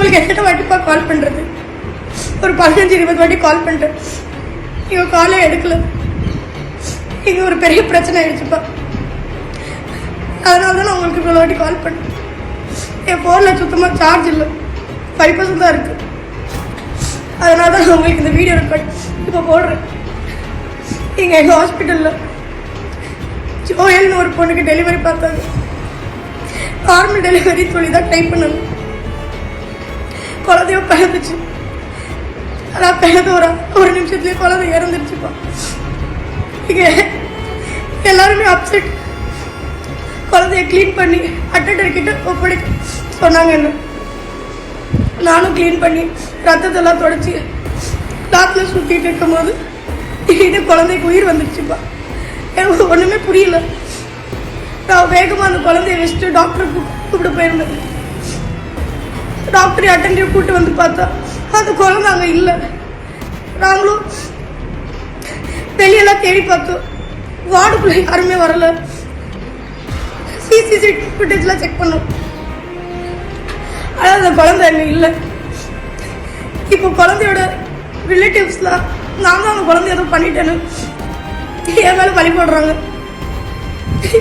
உங்களுக்கு எத்தனை வாட்டிப்பா கால் பண்ணுறது? ஒரு 15-20 வாட்டி கால் பண்ணிட்டேன். நீங்கள் காலே எடுக்கல. இங்கே ஒரு பெரிய பிரச்சனை ஆயிடுச்சுப்பா. அதனால தான் நான் உங்களுக்கு இவ்வளோ வாட்டி கால் பண்ணேன். என் ஃபோனில் சுத்தமாக சார்ஜ் இல்லை, 5% தான் இருக்குது. அதனால தான் நான் உங்களுக்கு இந்த வீடியோ ரெக்கார்ட் இப்போ போடுறேன். இங்கே எங்கள் ஹாஸ்பிட்டலில் ஜோயல்னு ஒரு பொண்ணுக்கு டெலிவரி பார்த்தாங்க. நார்மல் டெலிவரி சொல்லி தான் ட்ரை பண்ணாங்க. குழந்தையோ பிறந்துச்சு. ஆனால் பிறந்த ஒரு நிமிஷத்துலேயே குழந்தை இறந்துருச்சுப்பா. இங்கே எல்லாருமே அப்செட். குழந்தைய க்ளீன் பண்ணி அட்டெண்டர் கிட்ட ஒப்படைக்க சொன்னாங்க. என்ன நானும் க்ளீன் பண்ணி ரத்தத்தெல்லாம் தொடச்சி லாத்தில் சுற்றிட்டு இருக்கும்போது திடீர்னு குழந்தைக்கு உயிர் வந்துடுச்சுப்பா. எனக்கு ஒன்றுமே புரியல. நான் வேகமாக அந்த குழந்தைய வச்சுட்டு டாக்டருக்கு கூப்பிட்டு போயிருந்தேன். டாக்டரை அட்டெண்டர் கூப்பிட்டு வந்து பார்த்தா அந்த குழந்தை அங்கே இல்லை. நாங்களும் வெளியெல்லாம் தேடி பார்த்தோம். வார்டுக்குள்ளே யாருமே வரல. சிசிடிவி ஃபுட்டேஜ்லாம் செக் பண்ணோம். ஆனால் அந்த குழந்தை அங்கே இல்லை. இப்போ குழந்தையோட ரிலேட்டிவ்ஸ்லாம் நான் தான் அந்த குழந்தைய ஏதோ பண்ணிட்டேன்னு என் மேலே பழி போடுறாங்க.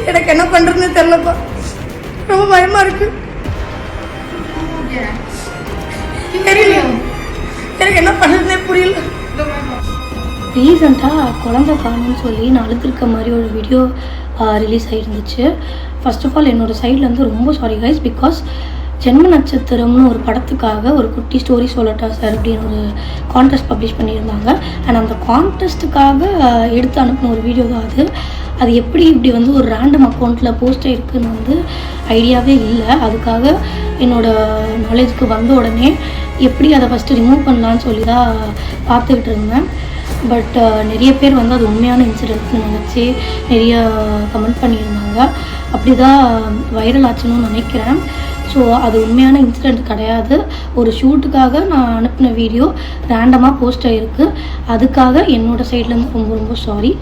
எனக்கு என்ன பண்ணுறதுன்னு தெரியலப்பா. ரொம்ப பயமாக இருக்கு. தெரியலையா, எனக்கு என்ன பண்ணுறதுனே புரியல. ரீசெண்டாக குழந்தை காணும்னு சொல்லி நான் அழுத்திருக்க மாதிரி ஒரு வீடியோ ரிலீஸ் ஆகிருந்துச்சு. ஃபர்ஸ்ட் ஆஃப் ஆல் என்னோடய சைட்லேருந்து ரொம்ப சாரி கைஸ். பிகாஸ் ஜென்ம நட்சத்திரம்னு ஒரு படத்துக்காக ஒரு குட்டி ஸ்டோரி சொல்லட்டா சார் அப்படின்னு ஒரு கான்டெஸ்ட் பப்ளிஷ் பண்ணியிருந்தாங்க. அண்ட் அந்த கான்டெஸ்ட்டுக்காக எடுத்து அனுப்பின ஒரு வீடியோ தான் அது. அது எப்படி இப்படி வந்து ஒரு ரேண்டம் அக்கௌண்ட்டில் போஸ்ட் ஆகிருக்குன்னு வந்து ஐடியாவே இல்லை. அதுக்காக என்னோடய நாலேஜுக்கு வந்த உடனே எப்படி அதை ஃபஸ்ட்டு ரிமூவ் பண்ணலான்னு சொல்லி தான் பார்த்துக்கிட்டு இருந்தேன். பட் நிறைய பேர் வந்து அது உண்மையான இன்சிடென்ட்னு நினச்சி நிறைய கமெண்ட் பண்ணியிருந்தாங்க. அப்படி தான் வைரல் ஆச்சுன்னு நினைக்கிறேன். ஸோ அது உண்மையான இன்சிடெண்ட் கிடையாது. ஒரு ஷூட்டுக்காக நான் அனுப்பின வீடியோ ரேண்டமாக போஸ்ட் ஆகிருக்கு. அதுக்காக என்னோடய சைட்லேருந்து ரொம்ப ரொம்ப சாரி.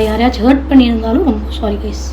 யாரையாச்சும் ஹர்ட் பண்ணியிருந்தாலும் ரொம்ப சாரி கைஸ்.